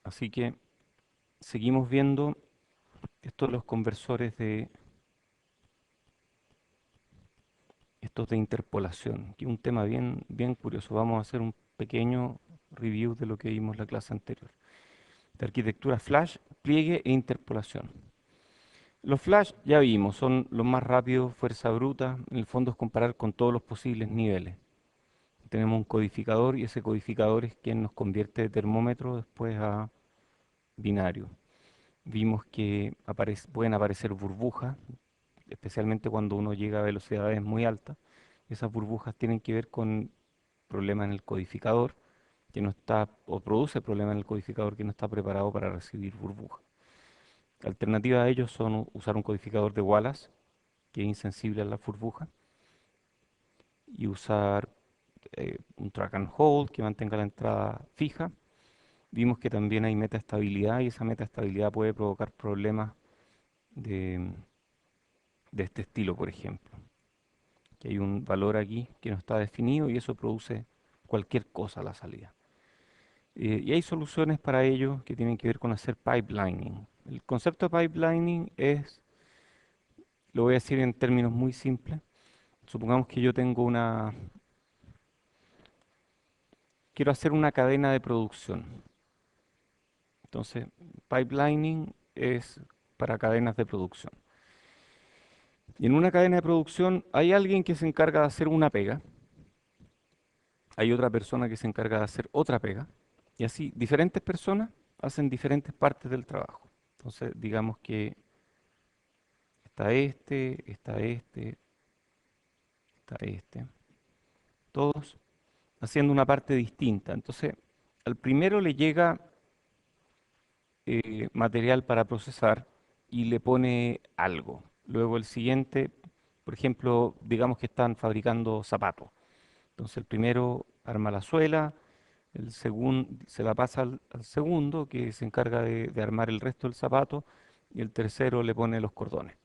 Así que seguimos viendo estos los conversores de estos de interpolación, que es un tema bien curioso. Vamos a hacer un pequeño review de lo que vimos la clase anterior. De arquitectura flash, pliegue e interpolación. Los flash ya vimos, son los más rápidos, fuerza bruta. En el fondo es comparar con todos los posibles niveles. Tenemos un codificador y ese codificador es quien nos convierte de termómetro después a binario. Vimos que pueden aparecer burbujas, especialmente cuando uno llega a velocidades muy altas. Esas burbujas tienen que ver con problemas en el codificador que no está, o produce problemas en el codificador que no está preparado para recibir burbujas. La alternativa a ellos son usar un codificador de Wallace, que es insensible a la burbuja, y usar un track and hold que mantenga la entrada fija. Vimos que también hay metaestabilidad y esa metaestabilidad puede provocar problemas de, de este estilo, por ejemplo. Que hay un valor aquí que no está definido y eso produce cualquier cosa a la salida. Y hay soluciones para ello que tienen que ver con hacer pipelining. El concepto de pipelining es, lo voy a decir en términos muy simples. Supongamos que yo tengo quiero hacer una cadena de producción. Entonces, pipelining es para cadenas de producción. Y en una cadena de producción hay alguien que se encarga de hacer una pega, hay otra persona que se encarga de hacer otra pega, y así diferentes personas hacen diferentes partes del trabajo. Entonces, digamos que está este, todos haciendo una parte distinta. Entonces, al primero le llega material para procesar y le pone algo. Luego el siguiente, por ejemplo, digamos que están fabricando zapatos. Entonces el primero arma la suela, el segundo se la pasa al segundo que se encarga de armar el resto del zapato y el tercero le pone los cordones.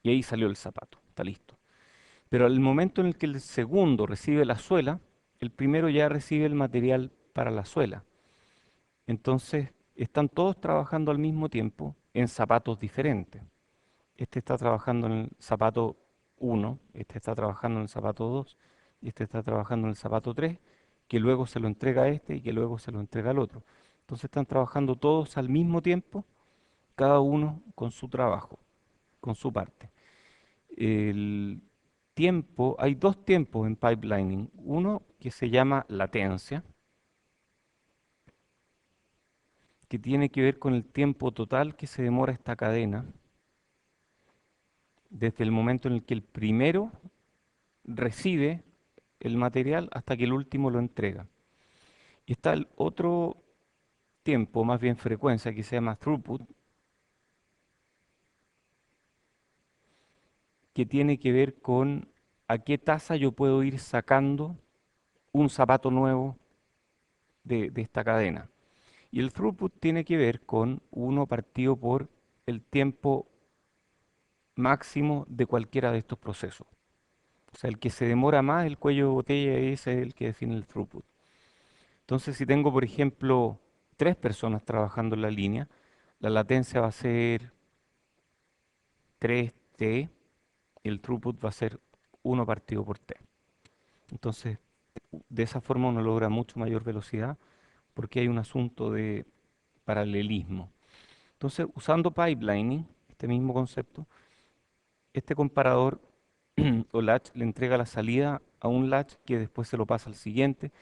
Y ahí salió el zapato, está listo. Pero al momento en el que el segundo recibe la suela, el primero ya recibe el material para la suela. Entonces, están todos trabajando al mismo tiempo en zapatos diferentes. Este está trabajando en el zapato 1, este está trabajando en el zapato 2, y este está trabajando en el zapato 3, que luego se lo entrega a este y que luego se lo entrega al otro. Entonces están trabajando todos al mismo tiempo, cada uno con su trabajo, con su parte. El tiempo, hay dos tiempos en pipelining. Uno que se llama latencia, que tiene que ver con el tiempo total que se demora esta cadena desde el momento en el que el primero recibe el material hasta que el último lo entrega. Y está el otro tiempo, más bien frecuencia, que se llama throughput, que tiene que ver con a qué tasa yo puedo ir sacando un zapato nuevo de esta cadena. Y el throughput tiene que ver con uno partido por el tiempo máximo de cualquiera de estos procesos. O sea, el que se demora más, el cuello de botella, ese es el que define el throughput. Entonces, si tengo, por ejemplo, tres personas trabajando en la línea, la latencia va a ser 3T y el throughput va a ser 1 partido por T. Entonces, de esa forma uno logra mucho mayor velocidad porque hay un asunto de paralelismo. Entonces, usando pipelining, este mismo concepto, este comparador o latch le entrega la salida a un latch que después se lo pasa al siguiente,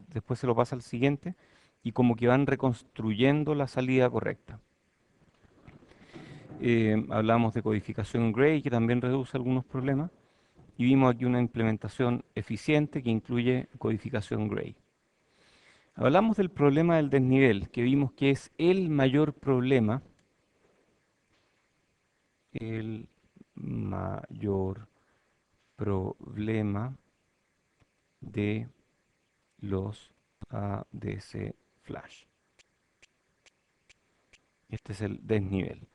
después se lo pasa al siguiente, y como que van reconstruyendo la salida correcta. Hablamos de codificación Gray, que también reduce algunos problemas, y vimos aquí una implementación eficiente que incluye codificación Gray. Hablamos del problema del desnivel, que vimos que es el mayor el mayor problema de los ADC Flash. Este es el desnivel.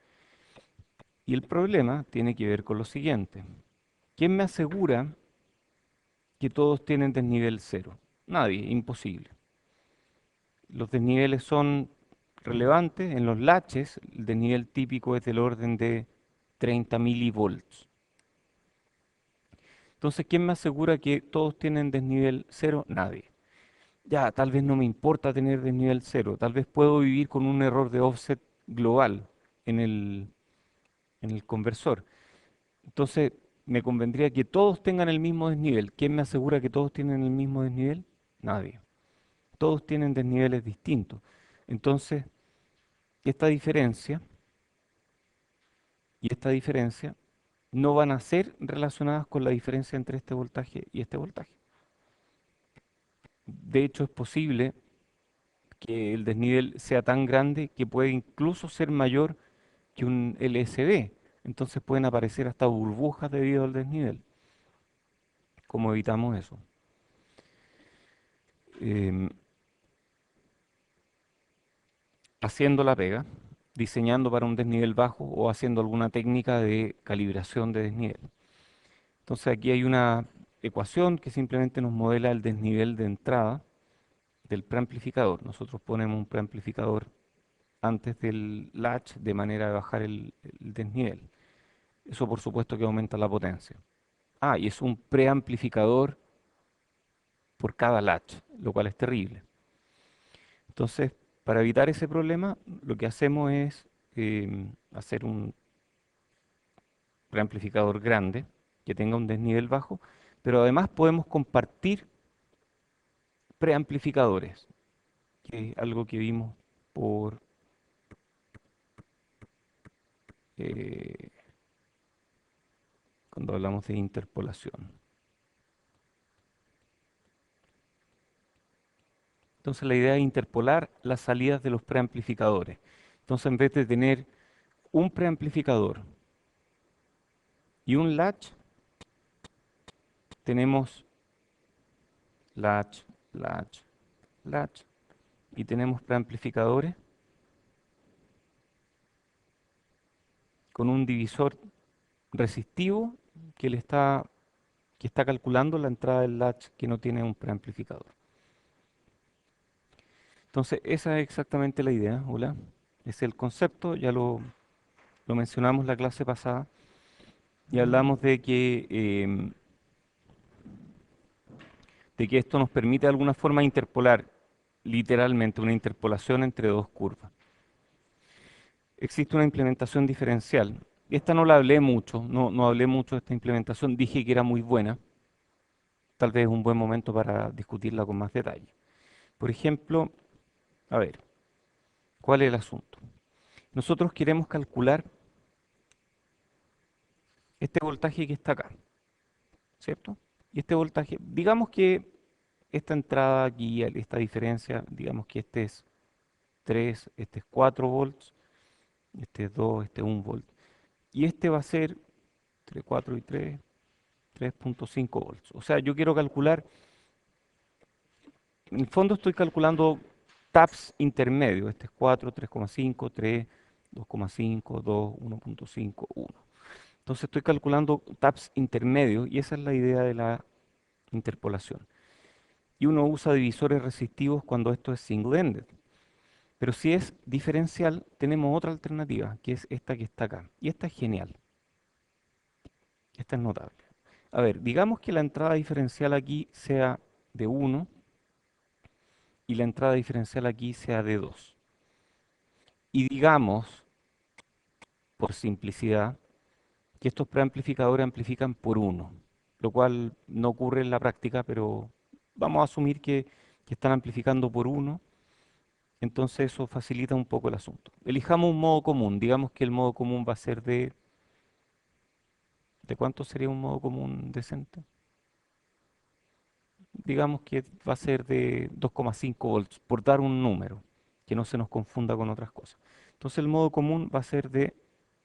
Y el problema tiene que ver con lo siguiente. ¿Quién me asegura que todos tienen desnivel cero? Nadie, imposible. los desniveles son relevantes. En los latches, el desnivel típico es del orden de 30 milivolts. Entonces, ¿quién me asegura que todos tienen desnivel cero? Nadie. Ya, tal vez no me importa tener desnivel cero, tal vez puedo vivir con un error de offset global en el conversor. Entonces, me convendría que todos tengan el mismo desnivel. ¿Quién me asegura que todos tienen el mismo desnivel? Nadie. Todos tienen desniveles distintos. Entonces, esta diferencia y esta diferencia no van a ser relacionadas con la diferencia entre este voltaje y este voltaje. De hecho, es posible que el desnivel sea tan grande que puede incluso ser mayor que un LSB. Entonces pueden aparecer hasta burbujas debido al desnivel. ¿Cómo evitamos eso? Em, Haciendo la pega, diseñando para un desnivel bajo o haciendo alguna técnica de calibración de desnivel. Entonces aquí hay una ecuación que simplemente nos modela el desnivel de entrada del preamplificador. Nosotros ponemos un preamplificador antes del latch de manera de bajar el desnivel. Eso por supuesto que aumenta la potencia. Ah, y es un preamplificador por cada latch, lo cual es terrible. Entonces, para evitar ese problema, lo que hacemos es hacer un preamplificador grande que tenga un desnivel bajo, pero además podemos compartir preamplificadores, que es algo que vimos por eh, cuando hablamos de interpolación. Entonces la idea es interpolar las salidas de los preamplificadores. Entonces en vez de tener un preamplificador y un latch, tenemos latch, latch, latch y tenemos preamplificadores con un divisor resistivo que que está calculando la entrada del latch que no tiene un preamplificador. Entonces esa es exactamente la idea, hola. Es el concepto, ya lo mencionamos la clase pasada y hablamos de que esto nos permite de alguna forma interpolar, literalmente una interpolación entre dos curvas. Existe una implementación diferencial. Esta no la hablé mucho, no hablé mucho de esta implementación, dije que era muy buena. Tal vez es un buen momento para discutirla con más detalle. Por ejemplo, a ver, ¿cuál es el asunto? Nosotros queremos calcular este voltaje que está acá, ¿cierto? Y este voltaje, digamos que esta entrada aquí, esta diferencia, digamos que este es 3, este es 4 volts, este es 2, este es 1 volt. Y este va a ser entre 4 y 3, 3.5 volts. O sea, yo quiero calcular, en el fondo estoy calculando taps intermedios. Este es 4, 3,5, 3, 2,5, 2, 1.5, 1. Entonces estoy calculando taps intermedios y esa es la idea de la interpolación. Y uno usa divisores resistivos cuando esto es single-ended. Pero si es diferencial, tenemos otra alternativa, que es esta que está acá. Y esta es genial. Esta es notable. A ver, digamos que la entrada diferencial aquí sea de 1 y la entrada diferencial aquí sea de 2. Y digamos, por simplicidad, que estos preamplificadores amplifican por 1, lo cual no ocurre en la práctica, pero vamos a asumir que están amplificando por 1, entonces eso facilita un poco el asunto. Elijamos un modo común, digamos que el modo común va a ser ¿de cuánto sería un modo común decente? Digamos que va a ser de 2,5 volts, por dar un número, que no se nos confunda con otras cosas. Entonces el modo común va a ser de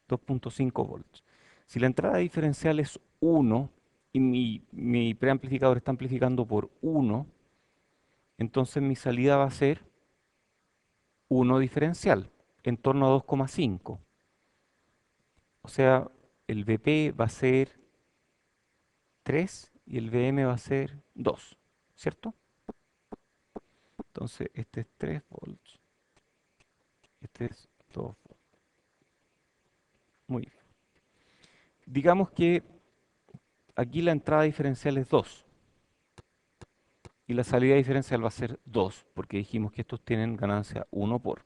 2,5 volts. Si la entrada diferencial es 1 y mi preamplificador está amplificando por 1, entonces mi salida va a ser 1 diferencial, en torno a 2,5. O sea, el VP va a ser 3 y el VM va a ser 2, ¿cierto? Entonces, este es 3 volts, este es 2 volts. Muy bien. Digamos que aquí la entrada diferencial es 2 y la salida diferencial va a ser 2, porque dijimos que estos tienen ganancia 1 por.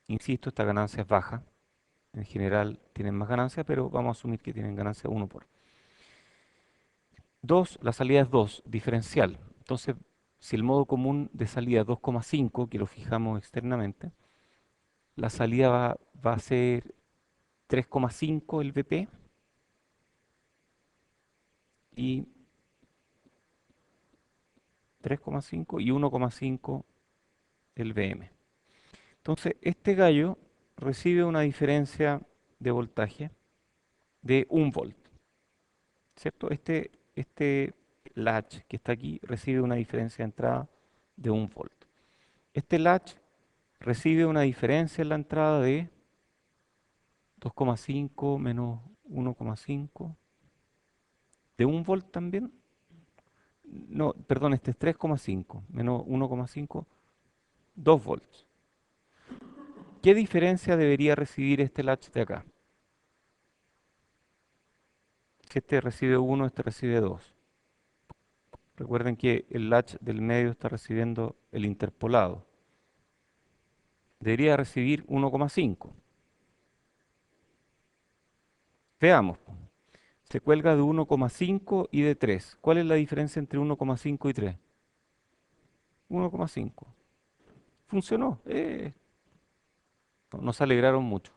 Insisto, esta ganancia es baja. En general tienen más ganancia, pero vamos a asumir que tienen ganancia 1 por. 2, la salida es 2, diferencial. Entonces, si el modo común de salida es 2,5, que lo fijamos externamente, la salida va a ser 3,5 el Vp y 3,5 y 1,5 el Vm. Entonces, este gallo recibe una diferencia de voltaje de 1 volt, ¿cierto? Este latch que está aquí recibe una diferencia de entrada de 1 volt. Este latch recibe una diferencia en la entrada de 2,5 menos 1,5 de 1 volt también. No, perdón, este es 3,5 menos 1,5, 2 volts. ¿Qué diferencia debería recibir este latch de acá? Si este recibe 1, este recibe 2. Recuerden que el latch del medio está recibiendo el interpolado. Debería recibir 1,5. Veamos. Se cuelga de 1,5 y de 3. ¿Cuál es la diferencia entre 1,5 y 3? 1,5. Funcionó. No se alegraron mucho.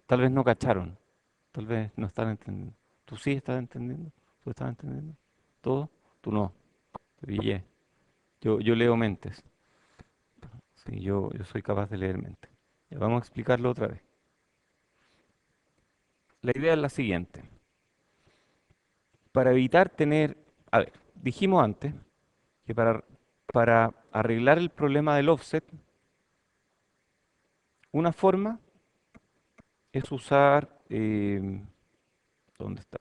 Tal vez no cacharon. Tal vez no están entendiendo. ¿Tú sí estás entendiendo? ¿Tú estás entendiendo? ¿Todo? Tú no. Te pillé. Yo leo mentes. Sí, yo soy capaz de leer mentes. Ya, vamos a explicarlo otra vez. La idea es la siguiente. Para evitar tener... A ver, dijimos antes que para arreglar el problema del offset, una forma es usar... ¿dónde está?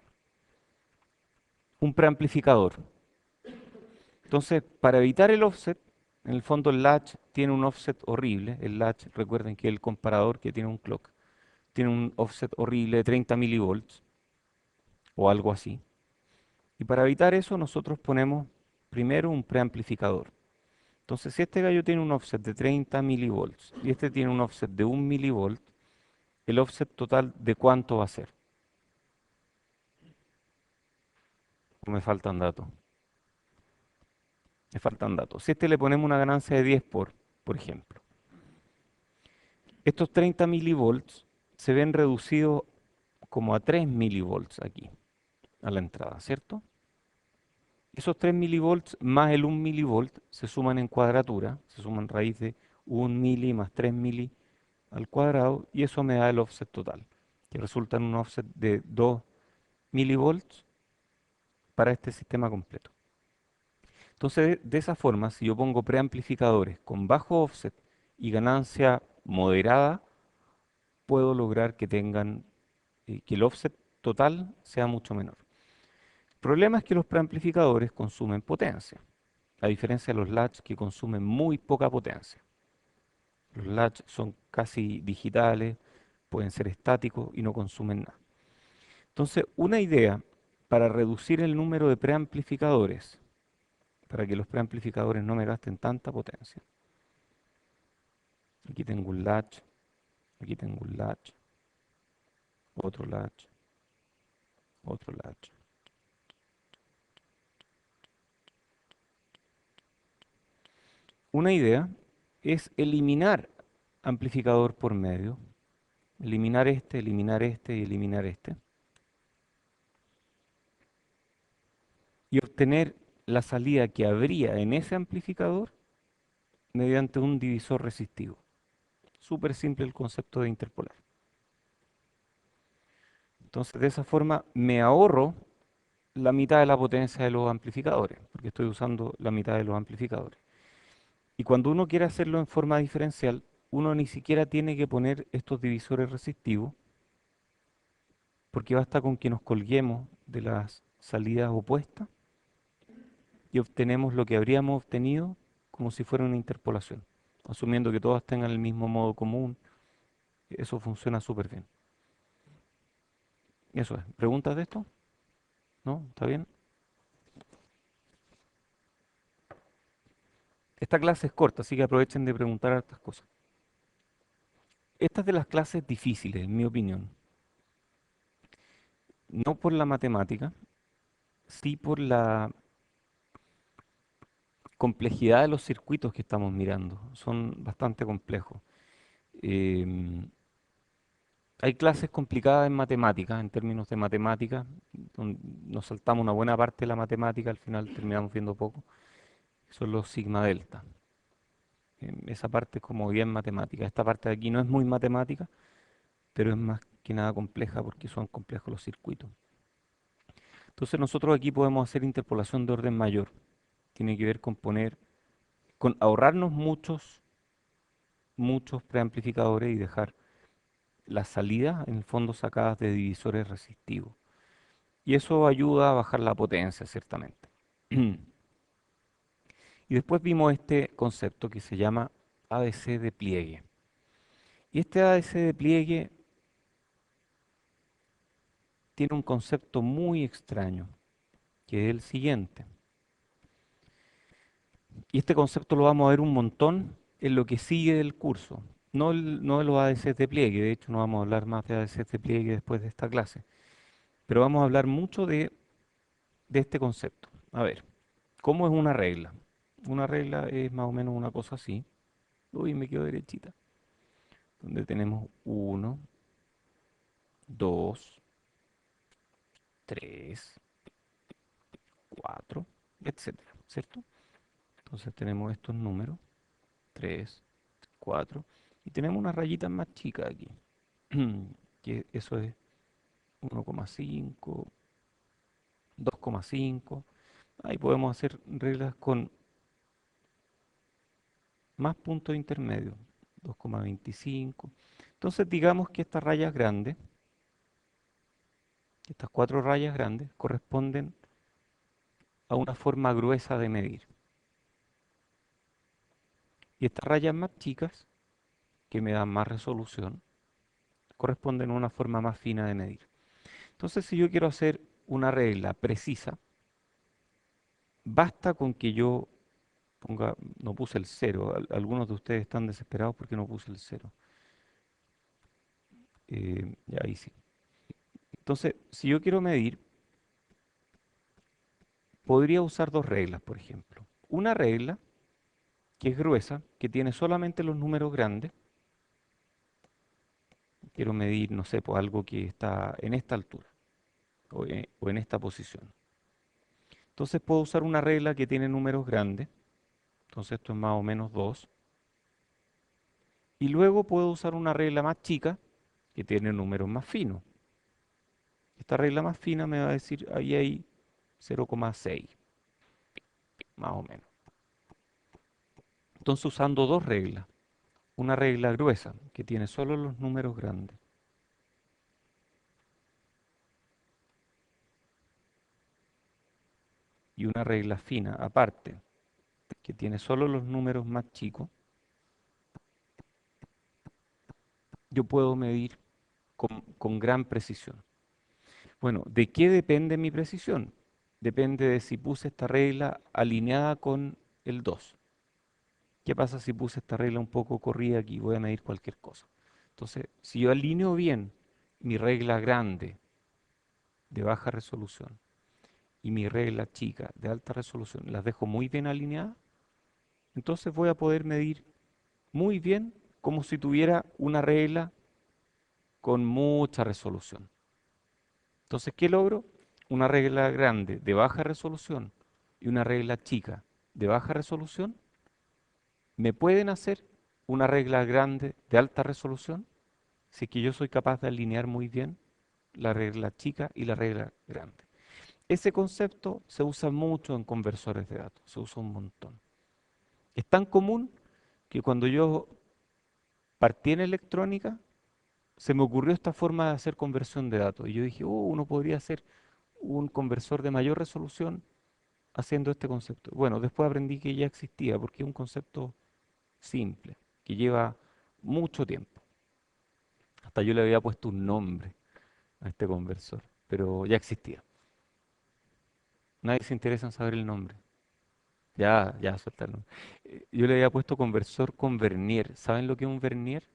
Un preamplificador. Entonces, para evitar el offset, en el fondo el latch tiene un offset horrible. El latch, recuerden que es el comparador que tiene un clock, tiene un offset horrible de 30 milivolts o algo así. Y para evitar eso, nosotros ponemos primero un preamplificador. Entonces, si este gallo tiene un offset de 30 milivolts y este tiene un offset de 1 milivolt, ¿el offset total de cuánto va a ser? Me faltan datos. Me faltan datos. Si a este le ponemos una ganancia de 10 por ejemplo, estos 30 milivolts se ven reducidos como a 3 milivolts aquí, a la entrada, ¿cierto? Esos 3 milivolts más el 1 milivolt se suman en cuadratura, se suman raíz de 1 mili más 3 mili al cuadrado, y eso me da el offset total, que resulta en un offset de 2 milivolts para este sistema completo. Entonces, de esa forma, si yo pongo preamplificadores con bajo offset y ganancia moderada, puedo lograr que tengan, que el offset total sea mucho menor. El problema es que los preamplificadores consumen potencia, a diferencia de los latch que consumen muy poca potencia. Los latch son casi digitales, pueden ser estáticos y no consumen nada. Entonces, una idea para reducir el número de preamplificadores, para que los preamplificadores no me gasten tanta potencia. Aquí tengo un latch, aquí tengo un latch, otro latch, otro latch. Una idea es eliminar amplificador por medio, eliminar este y eliminar este, y obtener la salida que habría en ese amplificador mediante un divisor resistivo. Súper simple el concepto de interpolar. Entonces, de esa forma me ahorro la mitad de la potencia de los amplificadores, porque estoy usando la mitad de los amplificadores. Y cuando uno quiere hacerlo en forma diferencial, uno ni siquiera tiene que poner estos divisores resistivos, porque basta con que nos colguemos de las salidas opuestas y obtenemos lo que habríamos obtenido como si fuera una interpolación, asumiendo que todas tengan el mismo modo común. Eso funciona súper bien. Eso es. ¿Preguntas de esto? ¿No? ¿Está bien? Esta clase es corta, así que aprovechen de preguntar estas cosas. Esta es de las clases difíciles, en mi opinión. No por la matemática, sí por la complejidad de los circuitos que estamos mirando. Son bastante complejos. Em, Hay clases complicadas en matemáticas, en términos de matemáticas, nos saltamos una buena parte de la matemática, al final terminamos viendo poco. Son los sigma delta. Esa parte es como bien matemática. Esta parte de aquí no es muy matemática, pero es más que nada compleja porque son complejos los circuitos. Entonces nosotros aquí podemos hacer interpolación de orden mayor. Tiene que ver con con ahorrarnos muchos preamplificadores y dejar las salidas en el fondo sacadas de divisores resistivos. Y eso ayuda a bajar la potencia, ciertamente. Y después vimos este concepto que se llama ADC de pliegue. Y este ADC de pliegue tiene un concepto muy extraño, que es el siguiente. Y este concepto lo vamos a ver un montón en lo que sigue del curso. No de los ADCs de pliegue, de hecho no vamos a hablar más de ADCs de pliegue después de esta clase. Pero vamos a hablar mucho de este concepto. A ver, ¿cómo es una regla? Una regla es más o menos una cosa así. Uy, me quedo derechita. Donde tenemos uno, 2, 3, 4, etcétera, ¿cierto? Entonces tenemos estos números, 3, 4, y tenemos unas rayitas más chicas aquí, que eso es 1,5, 2,5. Ahí podemos hacer reglas con más puntos intermedios, 2,25. Entonces digamos que estas rayas grandes, estas cuatro rayas grandes, corresponden a una forma gruesa de medir. Y estas rayas más chicas, que me dan más resolución, corresponden a una forma más fina de medir. Entonces, si yo quiero hacer una regla precisa, basta con que yo ponga, no puse el cero, algunos de ustedes están desesperados porque no puse el cero. Ya ahí sí. Entonces, si yo quiero medir, podría usar dos reglas, por ejemplo. Una regla que es gruesa, que tiene solamente los números grandes. Quiero medir, no sé, pues algo que está en esta altura o en esta posición. Entonces puedo usar una regla que tiene números grandes. Entonces esto es más o menos 2. Y luego puedo usar una regla más chica que tiene números más finos. Esta regla más fina me va a decir, ahí hay 0,6, más o menos. Entonces usando dos reglas, una regla gruesa que tiene solo los números grandes y una regla fina aparte que tiene solo los números más chicos, yo puedo medir con gran precisión. Bueno, ¿de qué depende mi precisión? Depende de si puse esta regla alineada con el 2. ¿Qué pasa si puse esta regla un poco corrida aquí? Voy a medir cualquier cosa. Entonces, si yo alineo bien mi regla grande de baja resolución y mi regla chica de alta resolución, las dejo muy bien alineadas, entonces voy a poder medir muy bien como si tuviera una regla con mucha resolución. Entonces, ¿qué logro? Una regla grande de baja resolución y una regla chica de baja resolución me pueden hacer una regla grande de alta resolución si es que yo soy capaz de alinear muy bien la regla chica y la regla grande. Ese concepto se usa mucho en conversores de datos, se usa un montón. Es tan común que cuando yo partí en electrónica, se me ocurrió esta forma de hacer conversión de datos. Y yo dije, uno podría hacer un conversor de mayor resolución haciendo este concepto? Bueno, después aprendí que ya existía porque es un concepto simple, que lleva mucho tiempo. Hasta yo le había puesto un nombre a este conversor, pero ya existía. Nadie se interesa en saber el nombre. Ya, ya, suéltalo. Yo le había puesto conversor con vernier. ¿Saben lo que es un vernier?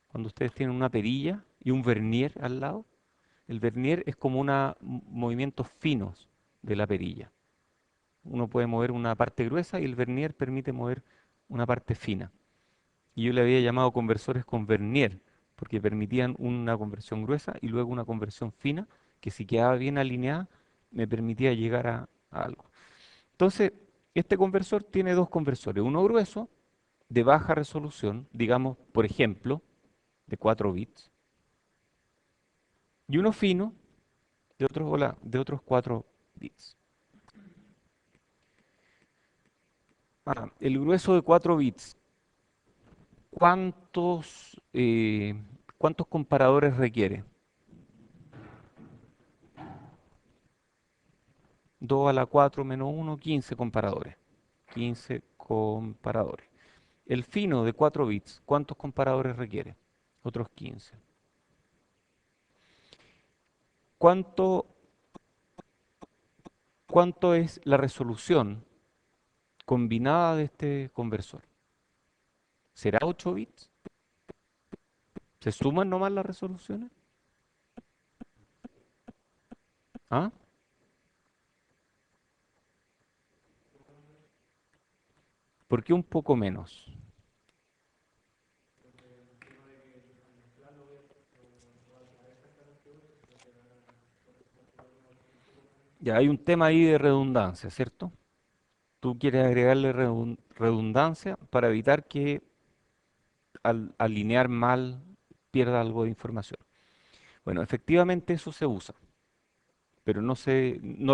Cuando ustedes tienen una perilla y un vernier al lado. El vernier es como una movimientos finos de la perilla. Uno puede mover una parte gruesa y el vernier permite mover una parte fina. Y yo le había llamado conversores con vernier, porque permitían una conversión gruesa y luego una conversión fina, que si quedaba bien alineada, me permitía llegar a algo. Entonces, este conversor tiene dos conversores, uno grueso, de baja resolución, digamos, por ejemplo, de 4 bits, y uno fino, de otros 4 bits. El grueso de 4 bits, ¿cuántos comparadores requiere? 2 a la 4 menos uno, 15 comparadores. 15 comparadores. El fino de 4 bits, ¿cuántos comparadores requiere? Otros 15. ¿Cuánto, cuánto es la resolución combinada de este conversor? ¿Será 8 bits? ¿Se suman nomás las resoluciones? ¿Ah? ¿Por qué un poco menos? Ya hay un tema ahí de redundancia, ¿cierto? Tú quieres agregarle redundancia para evitar que al alinear mal pierda algo de información. Bueno, efectivamente eso se usa, pero no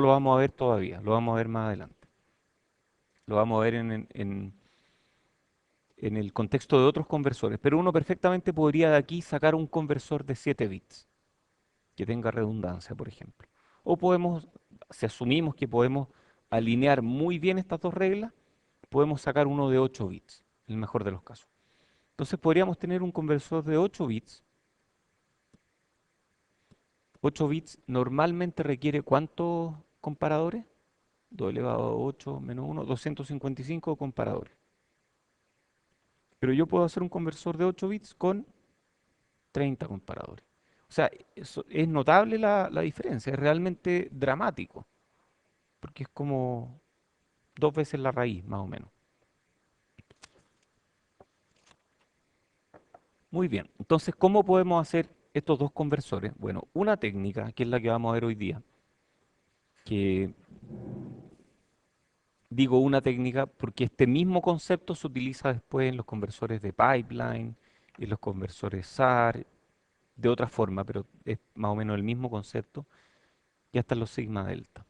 lo vamos a ver todavía, lo vamos a ver más adelante. Lo vamos a ver en el contexto de otros conversores, pero uno perfectamente podría de aquí sacar un conversor de 7 bits que tenga redundancia, por ejemplo. O podemos, si asumimos que podemos alinear muy bien estas dos reglas, podemos sacar uno de 8 bits, en el mejor de los casos. Entonces podríamos tener un conversor de 8 bits. 8 bits normalmente requiere ¿cuántos comparadores? 2 elevado a 8 menos 1, 255 comparadores. Pero yo puedo hacer un conversor de 8 bits con 30 comparadores. O sea, es notable la diferencia, es realmente dramático, porque es como 2 veces la raíz, más o menos. Muy bien, entonces, ¿cómo podemos hacer estos dos conversores? Bueno, una técnica, que es la que vamos a ver hoy día, que digo una técnica porque este mismo concepto se utiliza después en los conversores de pipeline, en los conversores SAR, de otra forma, pero es más o menos el mismo concepto, y hasta en los sigma delta.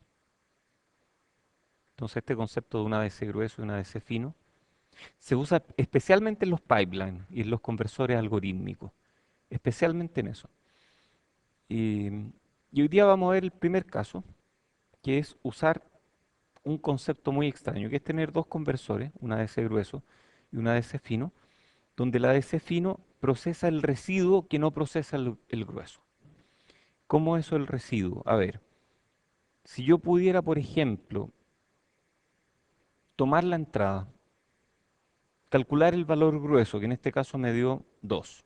Entonces, este concepto de una DC grueso y una DC fino se usa especialmente en los pipelines y en los conversores algorítmicos, especialmente en eso. Y, y hoy día vamos a ver el primer caso, que es usar un concepto muy extraño, que es tener dos conversores, una DC grueso y una DC fino, donde la DC fino procesa el residuo que no procesa el grueso. ¿Cómo es eso el residuo? A ver, si yo pudiera, por ejemplo, tomar la entrada, calcular el valor grueso, que en este caso me dio 2,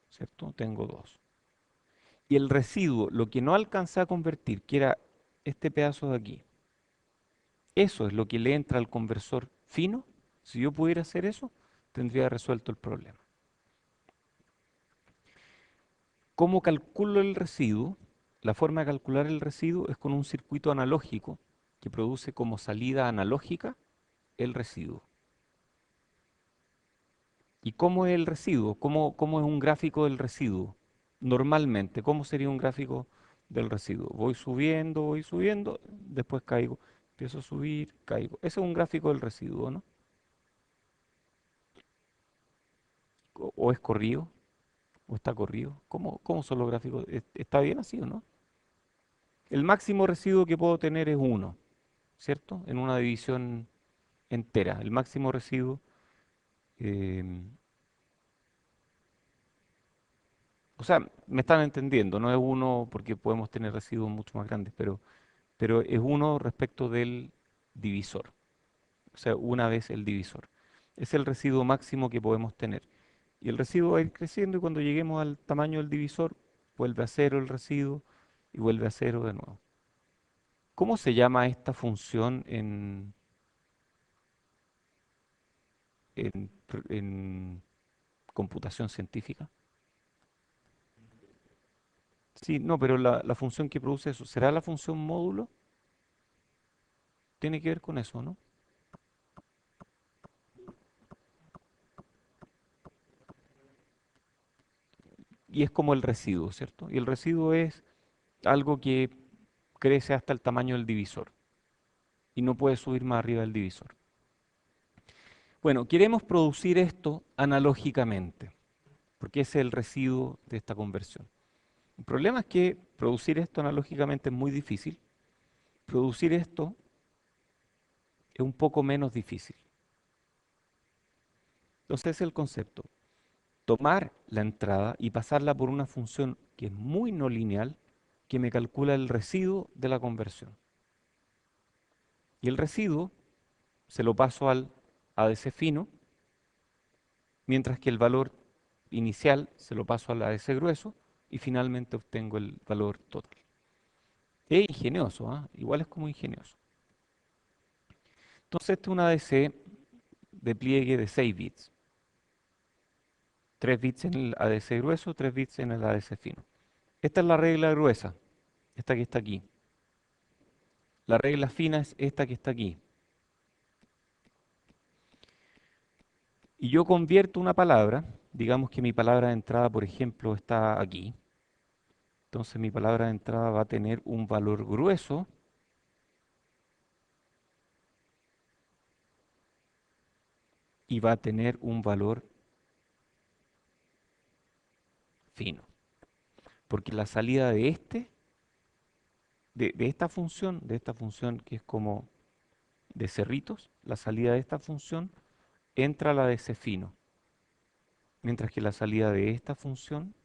¿cierto? Tengo 2. Y el residuo, lo que no alcancé a convertir, que era este pedazo de aquí, eso es lo que le entra al conversor fino. Si yo pudiera hacer eso, tendría resuelto el problema. ¿Cómo calculo el residuo? La forma de calcular el residuo es con un circuito analógico que produce como salida analógica el residuo. ¿Y cómo es el residuo? ¿Cómo es un gráfico del residuo? Normalmente, ¿cómo sería un gráfico del residuo? Voy subiendo, después caigo. Empiezo a subir, caigo. Ese es un gráfico del residuo, ¿no? ¿O es corrido? ¿O está corrido? ¿Cómo son los gráficos? ¿Está bien así o no? El máximo residuo que puedo tener es uno. ¿cierto? En una división entera. El máximo residuo, eh, o sea, me están entendiendo, no es uno porque podemos tener residuos mucho más grandes, pero es uno respecto del divisor. O sea, una vez el divisor. Es el residuo máximo que podemos tener. Y el residuo va a ir creciendo y cuando lleguemos al tamaño del divisor, vuelve a cero el residuo y vuelve a cero de nuevo. ¿Cómo se llama esta función en computación científica? Sí, no, pero la función que produce eso, ¿será la función módulo? Tiene que ver con eso, ¿no? Y es como el residuo, ¿cierto? Y el residuo es algo que crece hasta el tamaño del divisor y no puede subir más arriba del divisor. Bueno, queremos producir esto analógicamente, porque ese es el residuo de esta conversión. El problema es que producir esto analógicamente es muy difícil. Producir esto es un poco menos difícil. Entonces, el concepto, tomar la entrada y pasarla por una función que es muy no lineal, que me calcula el residuo de la conversión. Y el residuo se lo paso al ADC fino, mientras que el valor inicial se lo paso al ADC grueso y finalmente obtengo el valor total. Es ingenioso, ¿ah? Igual es como ingenioso. Entonces, este es un ADC de pliegue de 6 bits. 3 bits en el ADC grueso, 3 bits en el ADC fino. Esta es la regla gruesa, esta que está aquí. La regla fina es esta que está aquí. Y yo convierto una palabra, digamos que mi palabra de entrada, por ejemplo, está aquí. Entonces mi palabra de entrada va a tener un valor grueso y va a tener un valor fino. Porque la salida de de esta función que es como de cerritos, la salida de esta función entra a la de C fino. Mientras que la salida de esta función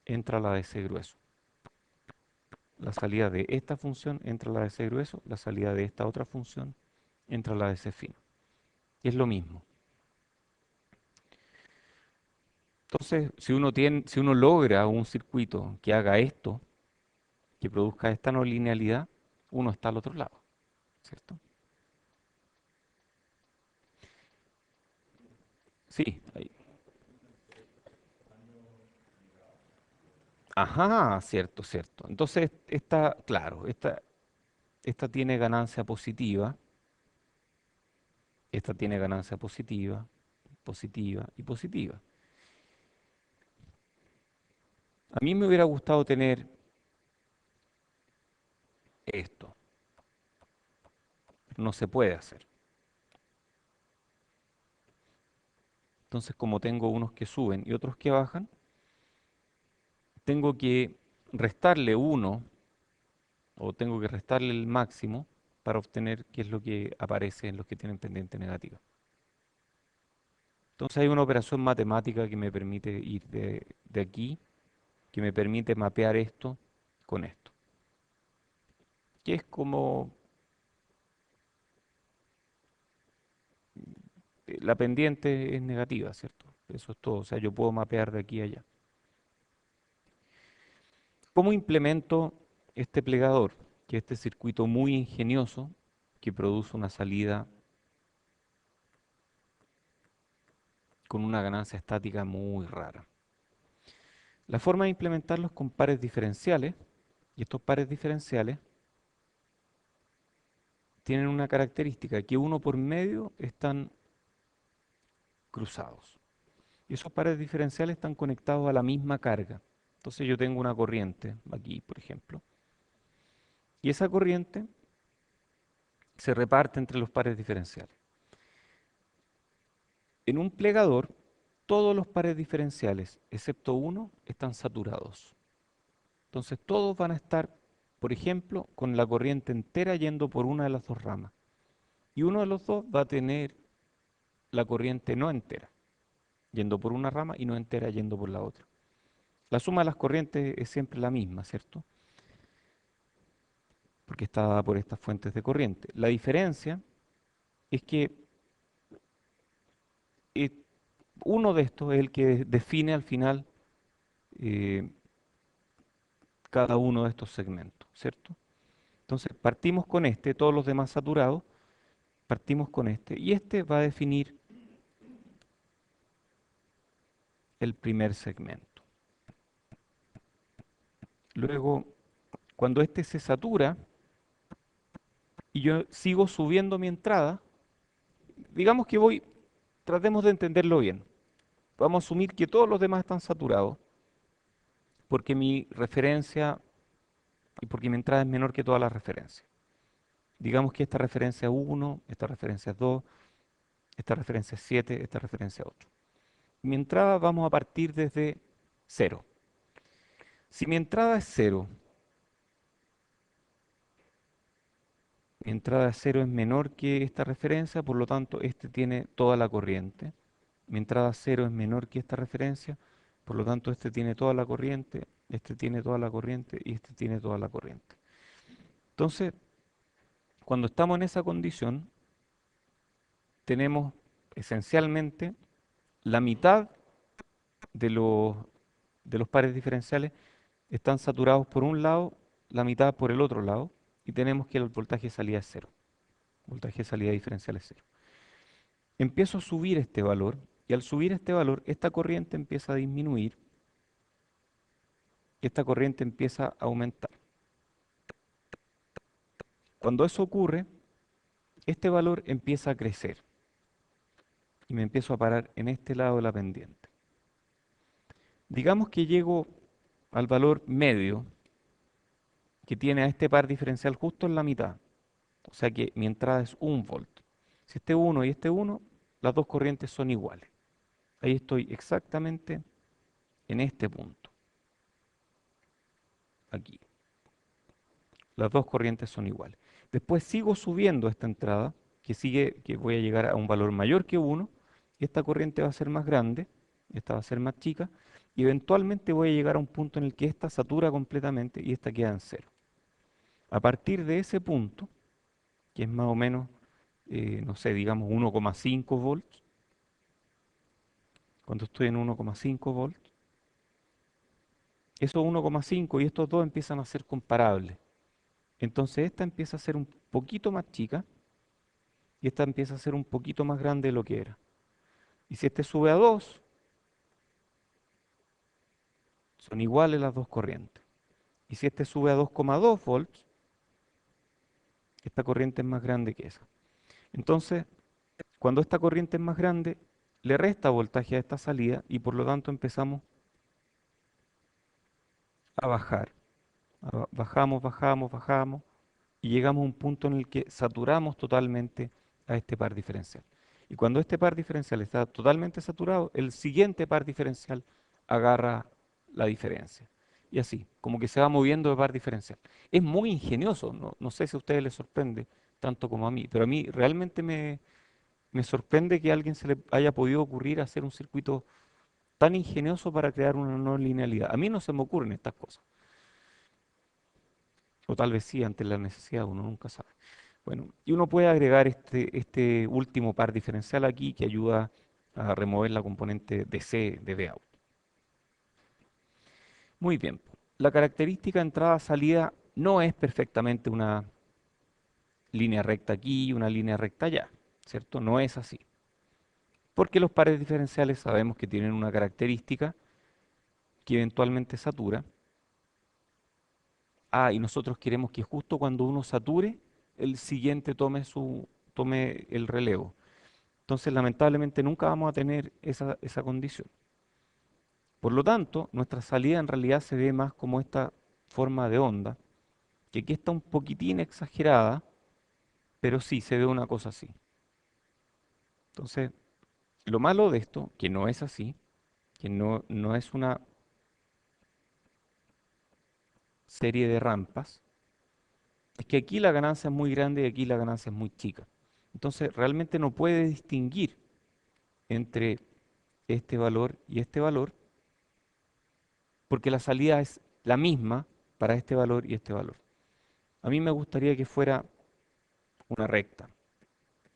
entra a la de C grueso. La salida de esta función entra a la de C grueso, la salida de esta otra función entra a la de C fino. Y es lo mismo. Entonces, si uno logra un circuito que haga esto, que produzca esta no linealidad, uno está al otro lado, ¿cierto? Sí, ajá, cierto, cierto. Entonces, esta, claro, esta tiene ganancia positiva, esta tiene ganancia positiva, positiva y positiva. A mí me hubiera gustado tener esto, pero no se puede hacer. Entonces, como tengo unos que suben y otros que bajan, tengo que restarle uno o tengo que restarle el máximo para obtener qué es lo que aparece en los que tienen pendiente negativa. Entonces hay una operación matemática que me permite ir de aquí, que me permite mapear esto con esto, que es como la pendiente es negativa, ¿cierto? Eso es todo, o sea, yo puedo mapear de aquí a allá. ¿Cómo implemento este plegador? Que es este circuito muy ingenioso que produce una salida con una ganancia estática muy rara. La forma de implementarlos con pares diferenciales, y estos pares diferenciales tienen una característica, que uno por medio están cruzados. Y esos pares diferenciales están conectados a la misma carga. Entonces yo tengo una corriente aquí, por ejemplo, y esa corriente se reparte entre los pares diferenciales. En un plegador, todos los pares diferenciales, excepto uno, están saturados. Entonces todos van a estar Por ejemplo, con la corriente entera yendo por una de las dos ramas. Y uno de los dos va a tener la corriente no entera, yendo por una rama y no entera yendo por la otra. La suma de las corrientes es siempre la misma, ¿cierto? Porque está dada por estas fuentes de corriente. La diferencia es que eh, uno de estos es el que define al final eh, cada uno de estos segmentos, ¿cierto? Entonces partimos con este, todos los demás saturados, partimos con este, y este va a definir el primer segmento. Luego, cuando este se satura y yo sigo subiendo mi entrada, digamos que voy, tratemos de entenderlo bien. Vamos a asumir que todos los demás están saturados, porque mi referencia y porque mi entrada es menor que todas las referencias. Digamos que esta referencia es 1, esta referencia es 2, esta referencia es 7, esta referencia es 8. Mi entrada vamos a partir desde 0. Si mi entrada es 0, mi entrada es 0 es menor que esta referencia, por lo tanto este tiene toda la corriente. Mi entrada 0 es menor que esta referencia, por lo tanto este tiene toda la corriente, este tiene toda la corriente y este tiene toda la corriente. Entonces, cuando estamos en esa condición, tenemos esencialmente la mitad de los pares diferenciales están saturados por un lado, la mitad por el otro lado, y tenemos que el voltaje de salida es cero. Voltaje de salida diferencial es cero. Empiezo a subir este valor, y al subir este valor, esta corriente empieza a disminuir, y esta corriente empieza a aumentar. Cuando eso ocurre, este valor empieza a crecer, y me empiezo a parar en este lado de la pendiente. Digamos que llego al valor medio, que tiene a este par diferencial justo en la mitad. O sea que mi entrada es 1 volt. Si este 1 y este 1, las dos corrientes son iguales. Ahí estoy exactamente en este punto. Aquí. Las dos corrientes son iguales. Después sigo subiendo esta entrada, que voy a llegar a un valor mayor que 1. Esta corriente va a ser más grande, esta va a ser más chica, y eventualmente voy a llegar a un punto en el que esta satura completamente y esta queda en cero. A partir de ese punto, que es más o menos, no sé, digamos 1,5 volts, cuando estoy en 1,5 volts, esos 1,5 y estos dos empiezan a ser comparables. Entonces esta empieza a ser un poquito más chica y esta empieza a ser un poquito más grande de lo que era. Y si este sube a 2, son iguales las dos corrientes. Y si este sube a 2,2 volts, esta corriente es más grande que esa. Entonces, cuando esta corriente es más grande, le resta voltaje a esta salida y por lo tanto empezamos a bajar. Bajamos, bajamos, bajamos y llegamos a un punto en el que saturamos totalmente a este par diferencial. Y cuando este par diferencial está totalmente saturado, el siguiente par diferencial agarra la diferencia. Y así, como que se va moviendo de par diferencial. Es muy ingenioso, no sé si a ustedes les sorprende tanto como a mí, pero a mí realmente me sorprende que a alguien se le haya podido ocurrir hacer un circuito tan ingenioso para crear una no linealidad. A mí no se me ocurren estas cosas. O tal vez sí, ante la necesidad, uno nunca sabe. Bueno, y uno puede agregar este último par diferencial aquí que ayuda a remover la componente DC de Vout. Muy bien, la característica entrada-salida no es perfectamente una línea recta aquí y una línea recta allá, ¿cierto? No es así. Porque los pares diferenciales sabemos que tienen una característica que eventualmente satura. Ah, y nosotros queremos que justo cuando uno sature, el siguiente tome el relevo. Entonces, lamentablemente, nunca vamos a tener esa condición. Por lo tanto, nuestra salida en realidad se ve más como esta forma de onda, que aquí está un poquitín exagerada, pero sí se ve una cosa así. Entonces, lo malo de esto, que no es así, que no es una serie de rampas, es que aquí la ganancia es muy grande y aquí la ganancia es muy chica. Entonces, realmente no puede distinguir entre este valor y este valor, porque la salida es la misma para este valor y este valor. A mí me gustaría que fuera una recta,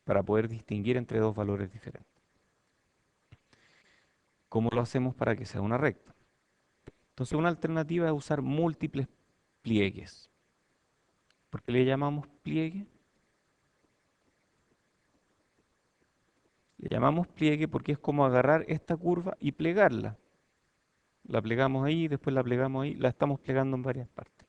para poder distinguir entre dos valores diferentes. ¿Cómo lo hacemos para que sea una recta? Entonces, una alternativa es usar múltiples pliegues. ¿Por qué le llamamos pliegue? Le llamamos pliegue porque es como agarrar esta curva y plegarla. La plegamos ahí, después la plegamos ahí, la estamos plegando en varias partes.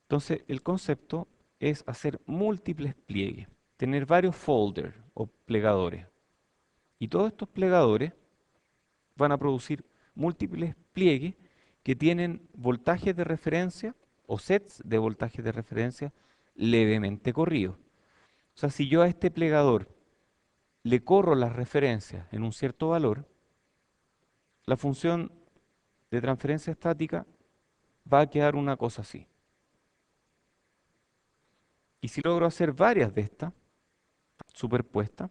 Entonces, el concepto es hacer múltiples pliegues, tener varios folders o plegadores. Y todos estos plegadores van a producir múltiples pliegues que tienen voltajes de referencia o sets de voltajes de referencia levemente corridos. O sea, si yo a este plegador le corro las referencias en un cierto valor, la función de transferencia estática va a quedar una cosa así. Y si logro hacer varias de estas superpuestas,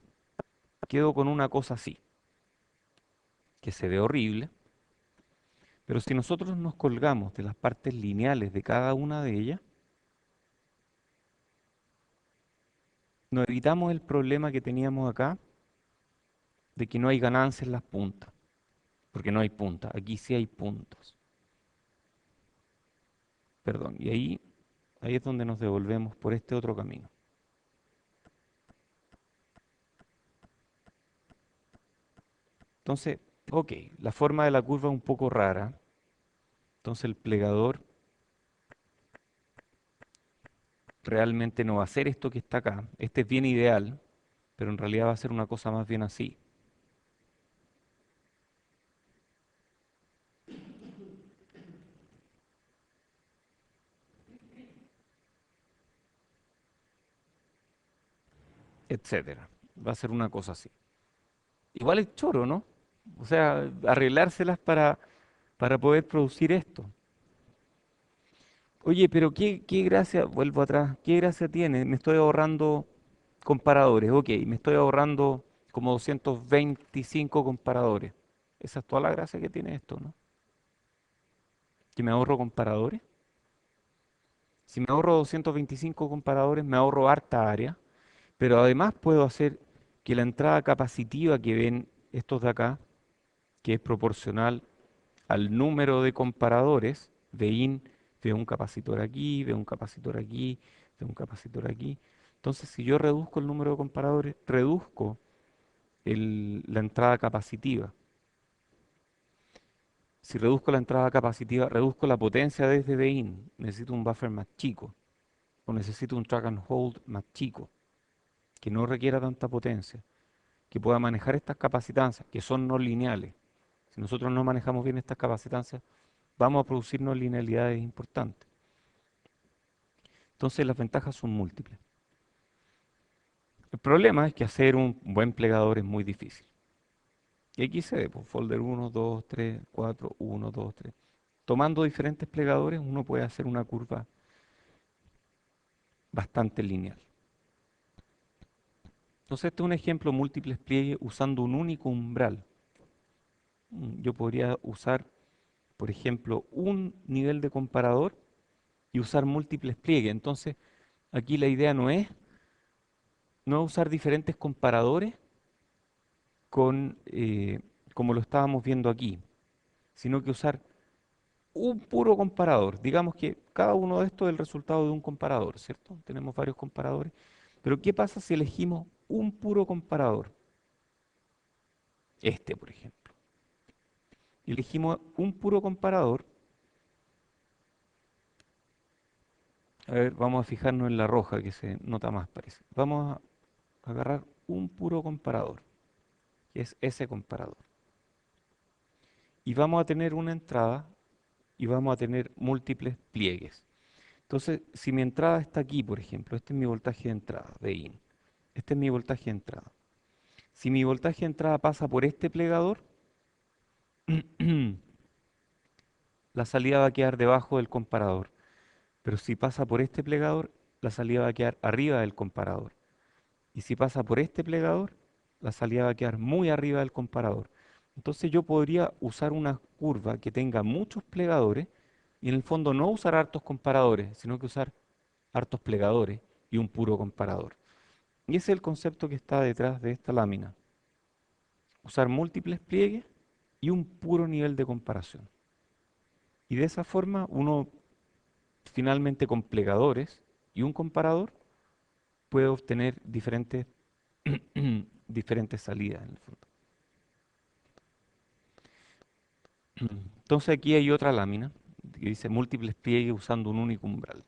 quedo con una cosa así, que se ve horrible, pero si nosotros nos colgamos de las partes lineales de cada una de ellas, nos evitamos el problema que teníamos acá de que no hay ganancia en las puntas, porque no hay puntas, aquí sí hay puntos. Perdón, y ahí es donde nos devolvemos por este otro camino. Entonces, ok, la forma de la curva es un poco rara, entonces el plegador realmente no va a ser esto que está acá. Este es bien ideal, pero en realidad va a ser una cosa más bien así. Etcétera. Va a ser una cosa así. Igual es choro, ¿no? O sea, arreglárselas para poder producir esto. Oye, pero qué gracia, vuelvo atrás, qué gracia tiene. Me estoy ahorrando comparadores, ok, me estoy ahorrando como 225 comparadores. Esa es toda la gracia que tiene esto, ¿no? Que me ahorro comparadores. Si me ahorro 225 comparadores, me ahorro harta área, pero además puedo hacer que la entrada capacitiva que ven estos de acá, que es proporcional al número de comparadores, de in, veo un capacitor aquí, veo un capacitor aquí, veo un capacitor aquí. Entonces, si yo reduzco el número de comparadores, reduzco la entrada capacitiva. Si reduzco la entrada capacitiva, reduzco la potencia desde de in. Necesito un buffer más chico o necesito un track and hold más chico, que no requiera tanta potencia, que pueda manejar estas capacitancias, que son no lineales. Si nosotros no manejamos bien estas capacitancias, vamos a producir no linealidades importantes. Entonces las ventajas son múltiples. El problema es que hacer un buen plegador es muy difícil. Y aquí se ve, pues, folder 1, 2, 3, 4, 1, 2, 3. Tomando diferentes plegadores, uno puede hacer una curva bastante lineal. Entonces, este es un ejemplo de múltiples pliegues usando un único umbral. Yo podría usar, por ejemplo, un nivel de comparador y usar múltiples pliegues. Entonces, aquí la idea no es usar diferentes comparadores como lo estábamos viendo aquí, sino que usar un puro comparador. Digamos que cada uno de estos es el resultado de un comparador, ¿cierto? Tenemos varios comparadores. Pero ¿qué pasa si elegimos un puro comparador? Este, por ejemplo. Elegimos un puro comparador. A ver, vamos a fijarnos en la roja que se nota más, parece. Vamos a agarrar un puro comparador, que es ese comparador. Y vamos a tener una entrada y vamos a tener múltiples pliegues. Entonces, si mi entrada está aquí, por ejemplo, este es mi voltaje de entrada, de in. Este es mi voltaje de entrada. Si mi voltaje de entrada pasa por este plegador, la salida va a quedar debajo del comparador. Pero si pasa por este plegador, la salida va a quedar arriba del comparador. Y si pasa por este plegador, la salida va a quedar muy arriba del comparador. Entonces yo podría usar una curva que tenga muchos plegadores y en el fondo no usar hartos comparadores, sino que usar hartos plegadores y un puro comparador. Y ese es el concepto que está detrás de esta lámina. Usar múltiples pliegues y un puro nivel de comparación. Y de esa forma uno finalmente con plegadores y un comparador puede obtener diferentes salidas en el fondo. Entonces aquí hay otra lámina que dice múltiples pliegues usando un único umbral.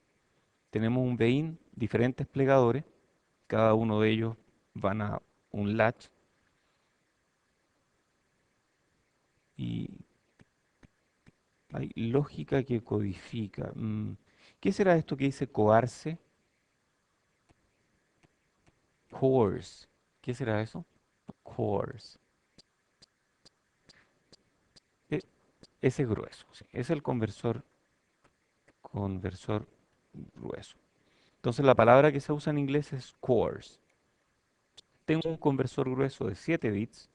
Tenemos un vein, diferentes plegadores, cada uno de ellos van a un latch y hay lógica que codifica. ¿Qué será esto que dice coarse? Coarse. ¿Qué será eso? Coarse. E- Ese es grueso, sí. Es el conversor grueso. Entonces la palabra que se usa en inglés es coarse. Tengo un conversor grueso de 7 bits,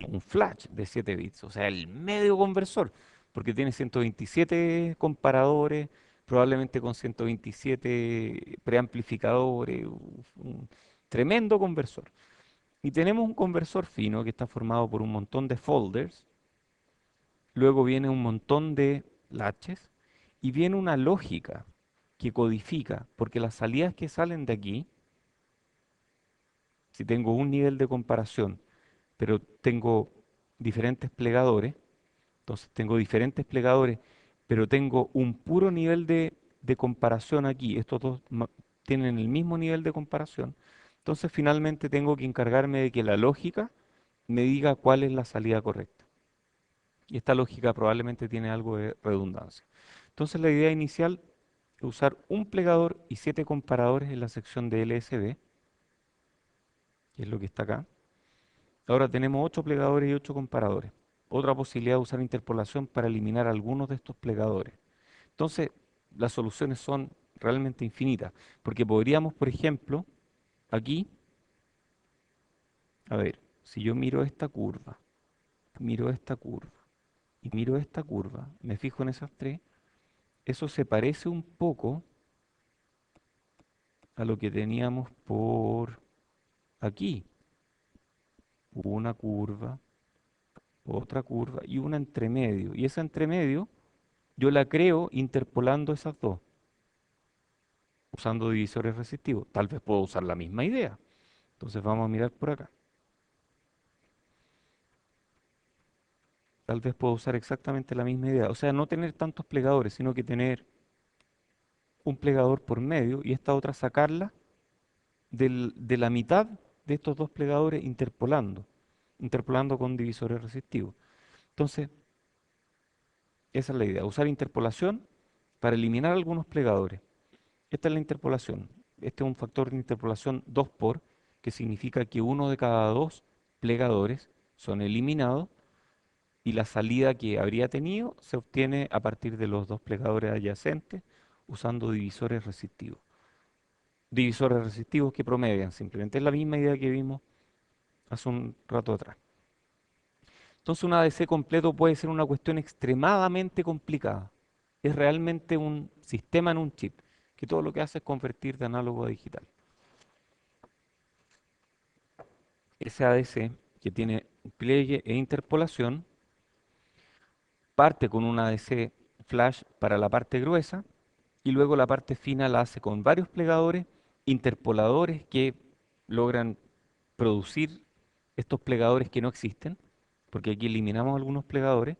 un flash de 7 bits, o sea, el medio conversor, porque tiene 127 comparadores, probablemente con 127 preamplificadores, un tremendo conversor. Y tenemos un conversor fino que está formado por un montón de folders, luego viene un montón de latches y viene una lógica que codifica, porque las salidas que salen de aquí, si tengo un nivel de comparación, pero tengo diferentes plegadores, entonces tengo diferentes plegadores, pero tengo un puro nivel de comparación aquí, estos dos tienen el mismo nivel de comparación, entonces finalmente tengo que encargarme de que la lógica me diga cuál es la salida correcta. Y esta lógica probablemente tiene algo de redundancia. Entonces la idea inicial es usar un plegador y 7 comparadores en la sección de LSB, que es lo que está acá. Ahora tenemos 8 plegadores y 8 comparadores. Otra posibilidad de usar interpolación para eliminar algunos de estos plegadores. Entonces, las soluciones son realmente infinitas, porque podríamos, por ejemplo, aquí, a ver, si yo miro esta curva y miro esta curva, me fijo en esas tres, eso se parece un poco a lo que teníamos por aquí. Una curva, otra curva y una entre medio. Y esa entre medio yo la creo interpolando esas dos, usando divisores resistivos. Tal vez puedo usar la misma idea. Entonces vamos a mirar por acá. Tal vez puedo usar exactamente la misma idea. O sea, no tener tantos plegadores, sino que tener un plegador por medio y esta otra sacarla de la mitad de estos dos plegadores interpolando con divisores resistivos. Entonces, esa es la idea, usar interpolación para eliminar algunos plegadores. Esta es la interpolación. Este es un factor de interpolación 2 por, que significa que uno de cada dos plegadores son eliminados y la salida que habría tenido se obtiene a partir de los dos plegadores adyacentes usando divisores resistivos. Divisores resistivos que promedian, simplemente es la misma idea que vimos hace un rato atrás. Entonces un ADC completo puede ser una cuestión extremadamente complicada. Es realmente un sistema en un chip, que todo lo que hace es convertir de análogo a digital. Ese ADC, que tiene pliegue e interpolación, parte con un ADC flash para la parte gruesa y luego la parte fina la hace con varios plegadores, interpoladores que logran producir estos plegadores que no existen, porque aquí eliminamos algunos plegadores.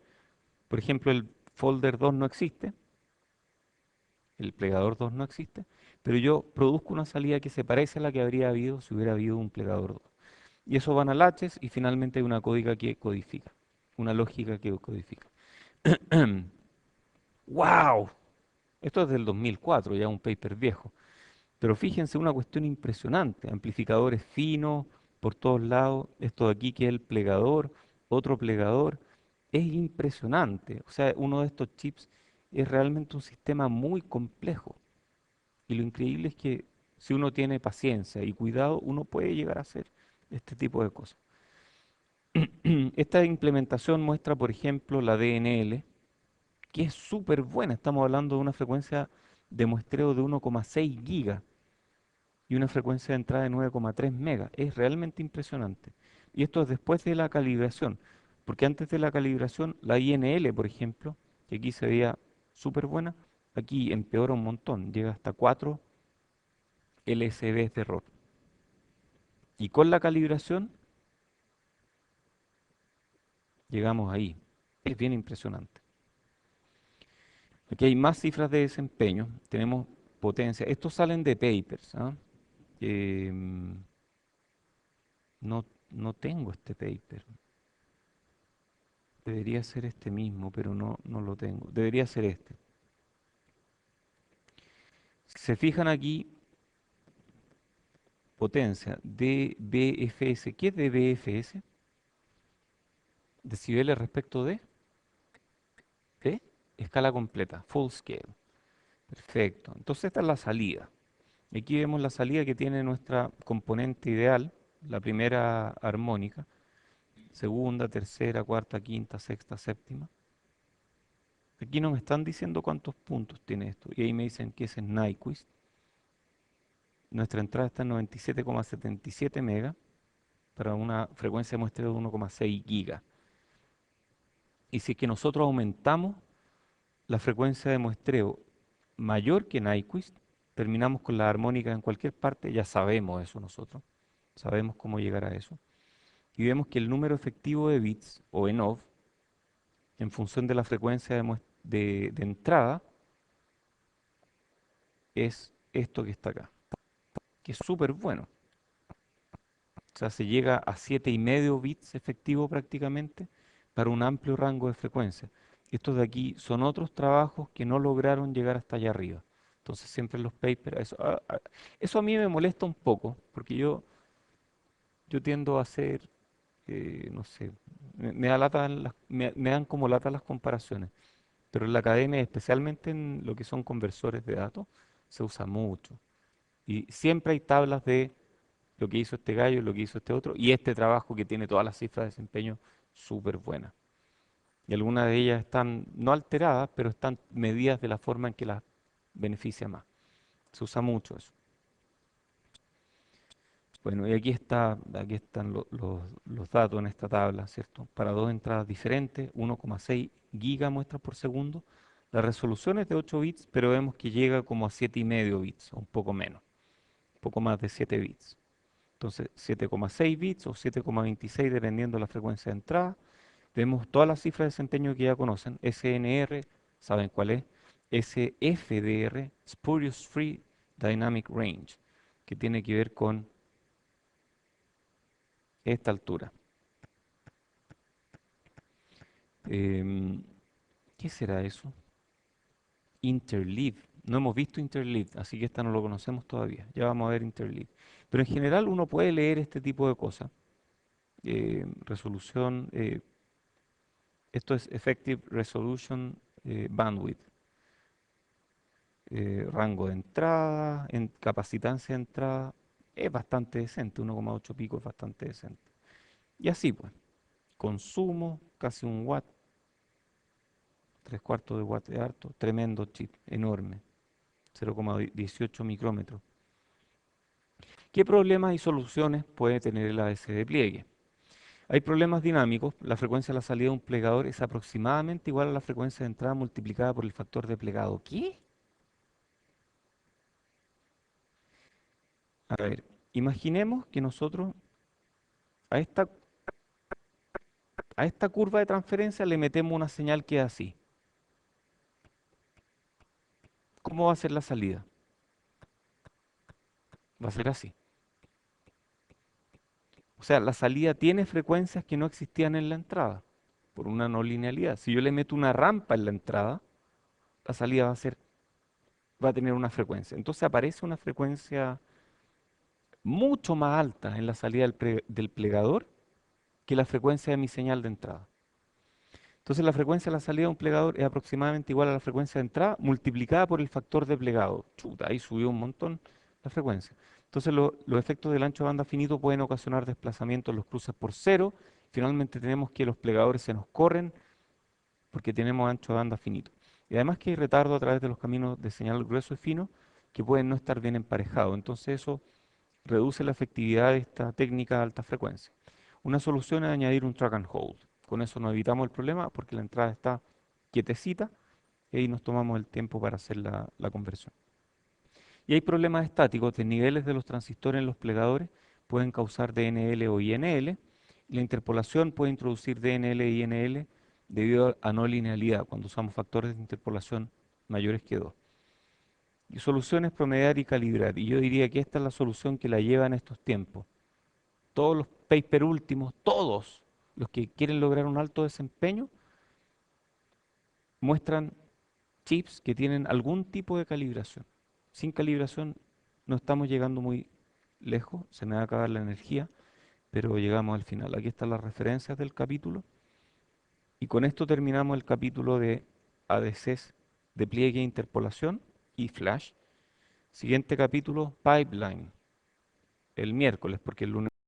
Por ejemplo, el folder 2 no existe, el plegador 2 no existe, pero yo produzco una salida que se parece a la que habría habido si hubiera habido un plegador 2. Y eso van a latches y finalmente hay una códiga que codifica, una lógica que codifica. ¡Wow! Esto es del 2004, ya un paper viejo. Pero fíjense una cuestión impresionante, amplificadores finos por todos lados, esto de aquí que es el plegador, otro plegador, es impresionante. O sea, uno de estos chips es realmente un sistema muy complejo. Y lo increíble es que si uno tiene paciencia y cuidado, uno puede llegar a hacer este tipo de cosas. Esta implementación muestra, por ejemplo, la DNL, que es súper buena. Estamos hablando de una frecuencia de muestreo de 1,6 gigas y una frecuencia de entrada de 9,3 megas. Es realmente impresionante. Y esto es después de la calibración, porque antes de la calibración, la INL, por ejemplo, que aquí se veía súper buena, aquí empeora un montón, llega hasta 4 LSBs de error. Y con la calibración llegamos ahí. Es bien impresionante. Aquí hay más cifras de desempeño. Tenemos potencia. Estos salen de papers. ¿Ah? Em, no, no tengo este paper. Debería ser este mismo, pero no lo tengo. Debería ser este. Si se fijan aquí, potencia dBFS. ¿Qué es dBFS? Decibeles respecto de escala completa, full scale. Perfecto. Entonces esta es la salida. Aquí vemos la salida que tiene nuestra componente ideal, la primera armónica, segunda, tercera, cuarta, quinta, sexta, séptima. Aquí no me están diciendo cuántos puntos tiene esto. Y ahí me dicen que ese es Nyquist. Nuestra entrada está en 97,77 megas para una frecuencia de muestreo de 1,6 gigas. Y si es que nosotros aumentamos la frecuencia de muestreo mayor que Nyquist, terminamos con la armónica en cualquier parte, ya sabemos eso nosotros, sabemos cómo llegar a eso. Y vemos que el número efectivo de bits, o ENOV, en función de la frecuencia de entrada, es esto que está acá, que es súper bueno. O sea, se llega a 7,5 bits efectivo prácticamente para un amplio rango de frecuencia. Estos de aquí son otros trabajos que no lograron llegar hasta allá arriba. Entonces siempre en los papers, eso a mí me molesta un poco, porque yo tiendo a hacer, no sé, me da lata me dan como lata las comparaciones, pero en la academia, especialmente en lo que son conversores de datos, se usa mucho. Y siempre hay tablas de lo que hizo este gallo, lo que hizo este otro, y este trabajo que tiene todas las cifras de desempeño súper buenas. Y algunas de ellas están no alteradas, pero están medidas de la forma en que las beneficia más. Se usa mucho eso. Bueno, y aquí están los datos en esta tabla, ¿cierto? Para dos entradas diferentes, 1,6 gigamuestras por segundo. La resolución es de 8 bits, pero vemos que llega como a 7,5 bits, o un poco menos, un poco más de 7 bits. Entonces, 7,6 bits o 7,26 dependiendo de la frecuencia de entrada. Vemos todas las cifras de desempeño que ya conocen. SNR, ¿saben cuál es? SFDR, Spurious Free Dynamic Range, que tiene que ver con esta altura. Em, ¿Qué será eso? Interleave. No hemos visto Interleave, así que esta no lo conocemos todavía. Ya vamos a ver Interleave. Pero en general uno puede leer este tipo de cosas. Resolución, esto es Effective Resolution Bandwidth. Rango de entrada, en capacitancia de entrada, es bastante decente, 1,8 pico es bastante decente. Y así pues, consumo, casi un watt, 3/4 de watt de harto, tremendo chip, enorme, 0,18 micrómetros. ¿Qué problemas y soluciones puede tener el ADC de pliegue? Hay problemas dinámicos, la frecuencia de la salida de un plegador es aproximadamente igual a la frecuencia de entrada multiplicada por el factor de plegado. ¿Qué? A ver, imaginemos que nosotros a esta curva de transferencia le metemos una señal que es así. ¿Cómo va a ser la salida? Va a ser así. O sea, la salida tiene frecuencias que no existían en la entrada, por una no linealidad. Si yo le meto una rampa en la entrada, la salida va a tener una frecuencia. Entonces aparece una frecuencia mucho más alta en la salida del plegador que la frecuencia de mi señal de entrada. Entonces la frecuencia de la salida de un plegador es aproximadamente igual a la frecuencia de entrada multiplicada por el factor de plegado. Chuta, ahí subió un montón la frecuencia. Entonces los efectos del ancho de banda finito pueden ocasionar desplazamientos en los cruces por cero. Finalmente tenemos que los plegadores se nos corren porque tenemos ancho de banda finito. Y además que hay retardo a través de los caminos de señal grueso y fino que pueden no estar bien emparejados. Entonces eso reduce la efectividad de esta técnica de alta frecuencia. Una solución es añadir un track and hold. Con eso no evitamos el problema porque la entrada está quietecita y ahí nos tomamos el tiempo para hacer la conversión. Y hay problemas estáticos de niveles de los transistores en los plegadores, pueden causar DNL o INL. Y la interpolación puede introducir DNL e INL debido a no linealidad, cuando usamos factores de interpolación mayores que 2. Y solución es promediar y calibrar. Y yo diría que esta es la solución que la lleva en estos tiempos. Todos los papers últimos, todos los que quieren lograr un alto desempeño, muestran chips que tienen algún tipo de calibración. Sin calibración no estamos llegando muy lejos, se me va a acabar la energía, pero llegamos al final. Aquí están las referencias del capítulo y con esto terminamos el capítulo de ADCs de pliegue, interpolación y flash. Siguiente capítulo, pipeline, el miércoles, porque el lunes